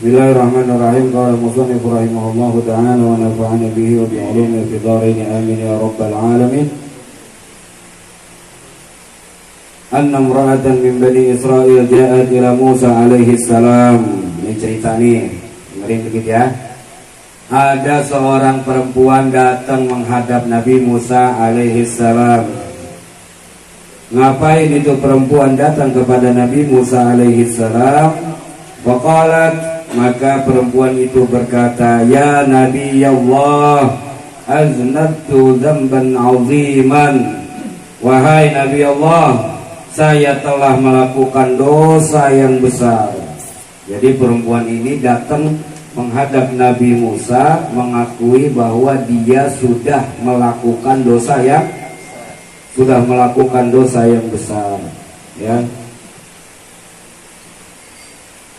Bismillahirrahmanirrahim. Qala musannif rahimahullahu ta'ala wa nafa'ana bihi wa bi'ulumihi fid dharain amin ya rabbal alamin. Anna imra'atan min bani Israil ja'at ila Musa alaihi salam. Ini cerita nih, dengerin dikit ya. Ada seorang perempuan datang menghadap Nabi Musa alaihi salam. Ngapain itu perempuan datang kepada Nabi Musa alaihi salam? Faqalat, maka perempuan itu berkata, ya Nabi Allah, aznabtu dzamban 'aziman. Wahai Nabi Allah, saya telah melakukan dosa yang besar. Jadi perempuan ini datang menghadap Nabi Musa, mengakui bahwa dia sudah melakukan dosa yang besar, ya.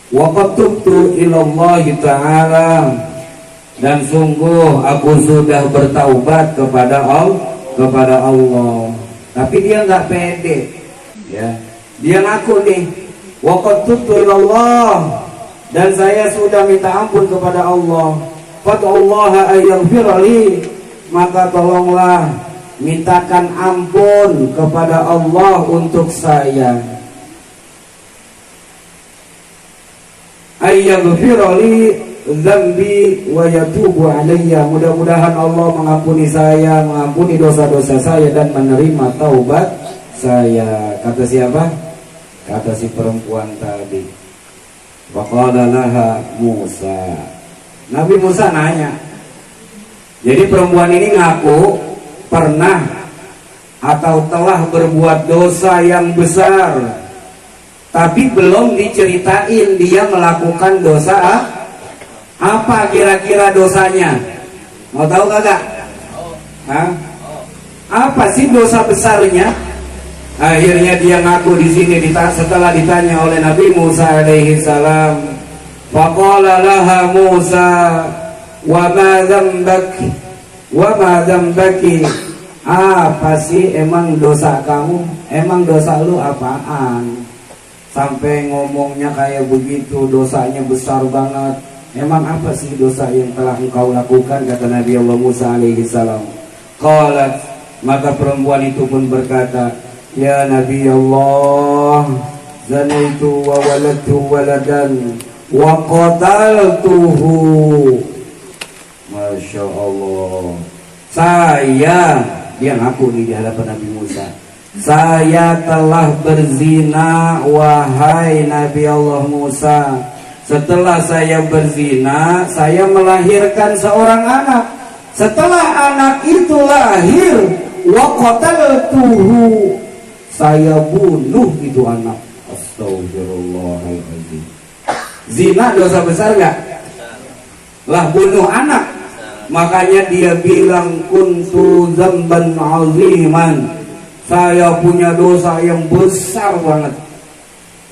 Wa qad tubtu ilallah ta'ala, dan sungguh aku sudah bertaubat kepada Allah. Tapi dia nggak pede, ya. Dia ngaku nih, wa qad tubtu ilallah, dan saya sudah minta ampun kepada Allah. Fad'ullaha ayyaghfirli, maka tolonglah mintakan ampun kepada Allah untuk saya. Ayyaghfirli dzambi wa yatubu alayya, mudah-mudahan Allah mengampuni saya, mengampuni dosa-dosa saya dan menerima taubat saya. Kata siapa? Kata si perempuan tadi. Faqala laha Musa. Nabi Musa nanya. Jadi perempuan ini ngaku pernah atau telah berbuat dosa yang besar, tapi belum diceritain dia melakukan dosa apa kira-kira dosanya. Mau tahu kagak? Hah? Apa sih dosa besarnya? Akhirnya dia ngaku di sini setelah ditanya oleh Nabi Musa alaihi salam. Faqala laha Musa, wa ma dzambaki? Wa ma dzambaki? Apa sih emang dosa kamu? Emang dosa lu apaan? Sampai ngomongnya kayak begitu, dosanya besar banget. Emang apa sih dosa yang telah engkau lakukan? Kata Nabi Allah Musa alaihi salam. Qalat, maka perempuan itu pun berkata, ya Nabi Allah, zanaitu wa waladtu waladan wa qataltuhu. Masya Allah. Dia ngaku nih di hadapan Nabi Musa, saya telah berzina wahai Nabi Allah Musa. Setelah saya berzina, saya melahirkan seorang anak. Setelah anak itu lahir, wa qataltuhu, saya bunuh itu anak. Astagfirullahaladzim. Zina dosa besar gak? Lah bunuh anak. Makanya dia bilang kuntu dzamban 'aziman, saya punya dosa yang besar banget.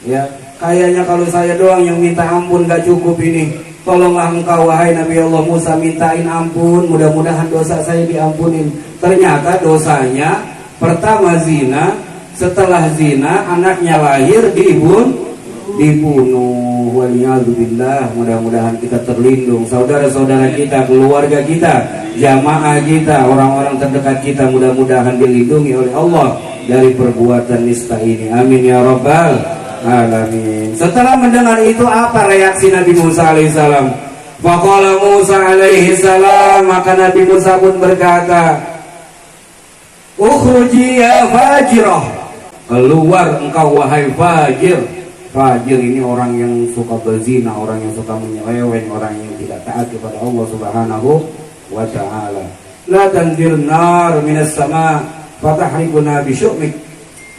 Ya, kayaknya kalau saya doang yang minta ampun gak cukup ini. Tolonglah engkau wahai Nabi Allah Musa, mintain ampun, mudah-mudahan dosa saya diampunin. Ternyata dosanya pertama zina, setelah zina anaknya lahir dibunuh. Waliyadzubillah. Mudah-mudahan kita terlindung, saudara-saudara kita, keluarga kita, jamaah kita, orang-orang terdekat kita, mudah-mudahan dilindungi oleh Allah dari perbuatan nista ini. Amin ya rabbal alamin. Setelah mendengar itu, apa reaksi Nabi Musa alaihissalam? Faqala Musa alaihissalam, maka Nabi Musa pun berkata, ukhruji ya fajirah, keluar engkau wahai fajir. Fajir ini orang yang suka berzina, orang yang suka menyeleweng, orang yang tidak taat kepada Allah Subhanahu wa ta'ala. La tanzir nar minas sama fatahrikuna bisyu'mik.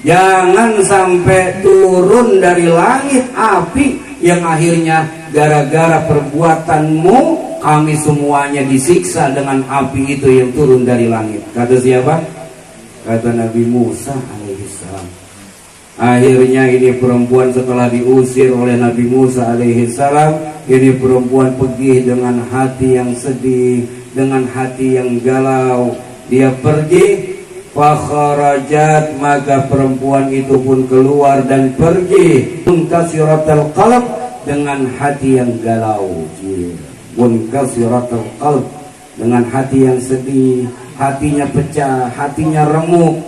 Jangan sampai turun dari langit api yang akhirnya gara-gara perbuatanmu kami semuanya disiksa dengan api itu yang turun dari langit. Kata siapa? Kata Nabi Musa alaihissalam. Akhirnya ini perempuan setelah diusir oleh Nabi Musa alaihissalam, ini perempuan pergi dengan hati yang sedih, dengan hati yang galau. Dia pergi, fakharajat, maka perempuan itu pun keluar dan pergi. Munkasiratul qalb, dengan hati yang galau, munkasiratul qalb, dengan hati yang sedih, hatinya pecah, hatinya remuk,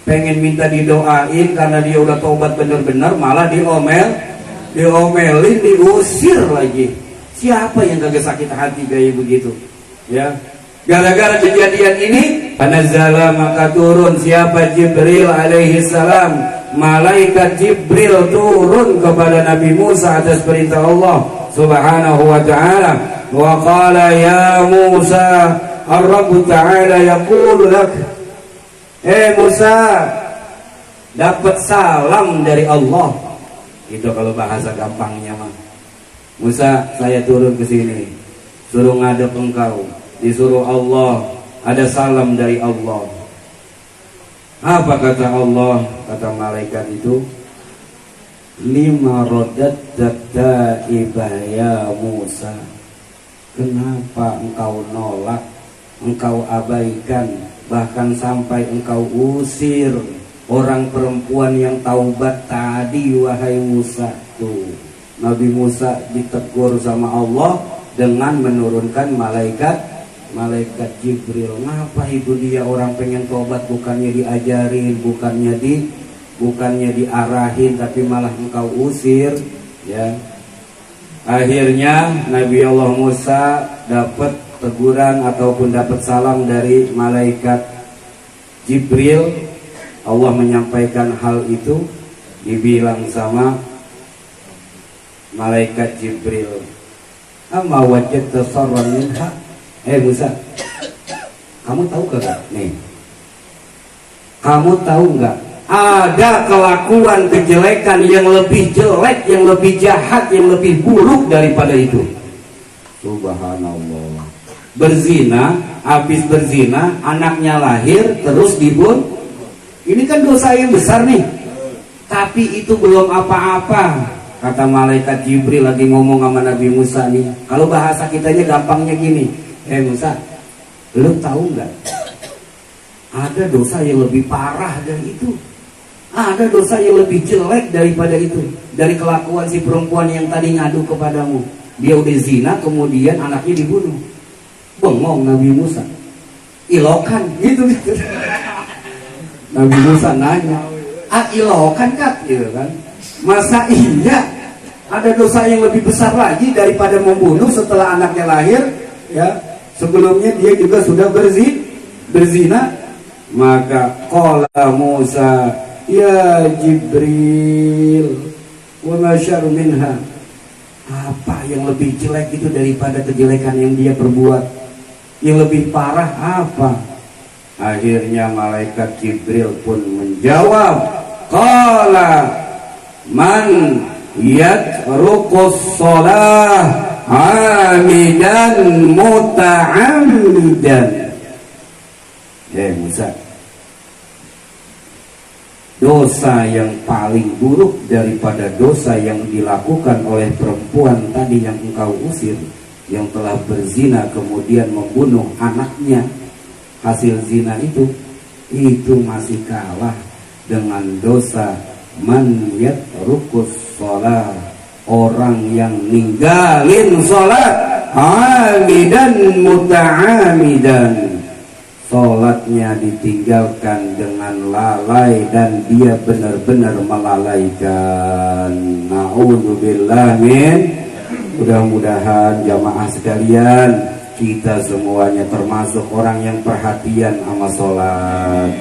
pengen minta didoain karena dia udah taubat bener-bener, malah diomelin, diusir lagi. Siapa yang kagak sakit hati kayak begitu? Ya, gara-gara kejadian ini, panazala maka turun siapa? Jibril alaihi salam. Malaikat Jibril turun kepada Nabi Musa atas perintah Allah Subhanahu wa ta'ala. Wa qala ya Musa, Ar-Rabb ta'ala yaqulu lak, Musa, dapat salam dari Allah. Itu kalau bahasa gampangnya mah. Musa, saya turun ke sini, suruh ngadep engkau, disuruh Allah, ada salam dari Allah. Apa kata Allah? Kata malaikat itu, lima rodat taibah ya Musa. Kenapa engkau nolak, engkau abaikan, bahkan sampai engkau usir orang perempuan yang taubat tadi, wahai Musa? Tuh, Nabi Musa ditegur sama Allah dengan menurunkan malaikat Jibril. Ngapa itu dia orang pengen tobat bukannya diajarin, bukannya diarahin, tapi malah engkau usir, ya. Akhirnya Nabi Allah Musa dapat teguran ataupun dapat salam dari malaikat Jibril. Allah menyampaikan hal itu, dibilang sama malaikat Jibril, amma wajadta sarran minha. Musa, kamu tahu gak nih? Kamu tahu nggak? Ada kelakuan kejelekan yang lebih jelek, yang lebih jahat, yang lebih buruk daripada itu. Subhanallah. Berzina, habis berzina, anaknya lahir, terus dibunuh. Ini kan dosa yang besar nih. Tapi itu belum apa-apa. Kata malaikat Jibril lagi ngomong sama Nabi Musa nih. Kalau bahasa kitanya gampangnya gini. Musa, lu tahu nggak? Ada dosa yang lebih parah dari itu. Ada dosa yang lebih jelek daripada itu. Dari kelakuan si perempuan yang tadi ngadu kepadamu. Dia udah zina, kemudian anaknya dibunuh. Bengong Nabi Musa. Ilokan, gitu. Nabi Musa nanya, ilokan kan? Gitu kan? Masa iya ada dosa yang lebih besar lagi daripada membunuh setelah anaknya lahir? Ya. Sebelumnya dia juga sudah berzina. Maka qala Musa, ya Jibril, wa ma syarru minha. Apa yang lebih jelek itu daripada kejelekan yang dia perbuat? Yang lebih parah apa? Akhirnya malaikat Jibril pun menjawab, qala man yatrukus shalah amidan muta'ammidan. Musa, dosa yang paling buruk daripada dosa yang dilakukan oleh perempuan tadi yang engkau usir, yang telah berzina kemudian membunuh anaknya hasil zina itu masih kalah dengan dosa man yatrukus shalah, orang yang ninggalin sholat amidan muta'amidan, sholatnya ditinggalkan dengan lalai dan dia benar-benar melalaikan. Na'udzubillah min. Mudah-mudahan jamaah sekalian, kita semuanya termasuk orang yang perhatian sama sholat.